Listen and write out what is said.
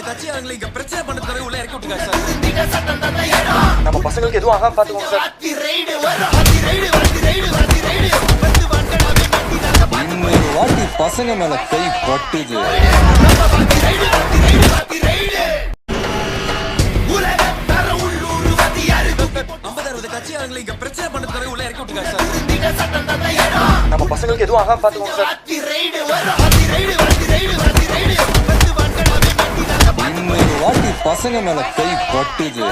கட்சி அவங்களை இங்க பிரச்சனை பண்றதுக்காக உள்ள இறக்கி விட்டுருக்காங்க சார். நம்ம பசங்களுக்கு எதுவும் ஆகாம பாத்துக்கோங்க சார். இன்னொரு வாட்டி பசங்க மேல கை பட்டுது. 50-60 கட்சி அவங்களை இங்க பிரச்சனை பண்றதுக்காக உள்ள இறக்கி விட்டுருக்காங்க சார். நம்ம பசங்களுக்கு எதுவும் ஆகாம பாத்துக்கோங்க சார். இன்னொரு வாட்டி பசங்க மேல கை பட்டுது.